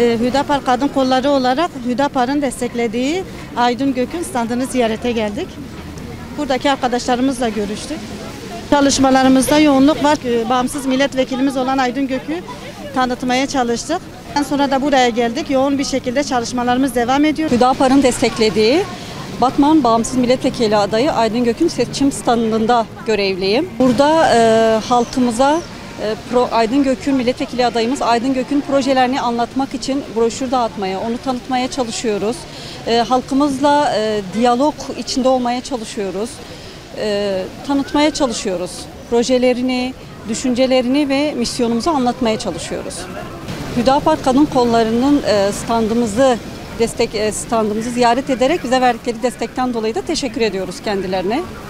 Hüdapar Kadın Kolları olarak Hüdapar'ın desteklediği Aydın Gök'ün standını ziyarete geldik. Buradaki arkadaşlarımızla görüştük. Çalışmalarımızda yoğunluk var. Bağımsız milletvekilimiz olan Aydın Gök'ü tanıtmaya çalıştık. Ondan sonra da buraya geldik. Yoğun bir şekilde çalışmalarımız devam ediyor. Hüdapar'ın desteklediği Batman Bağımsız Milletvekili adayı Aydın Gök'ün seçim standında görevliyim. Burada halkımıza Aydın Gök'ün milletvekili adayımız Aydın Gök'ün projelerini anlatmak için broşür dağıtmaya, onu tanıtmaya çalışıyoruz. Halkımızla diyalog içinde olmaya çalışıyoruz. Tanıtmaya çalışıyoruz. Projelerini, düşüncelerini ve misyonumuzu anlatmaya çalışıyoruz. Hüdapar Kadın Kolları'nın standımızı ziyaret ederek bize verdikleri destekten dolayı da teşekkür ediyoruz kendilerine.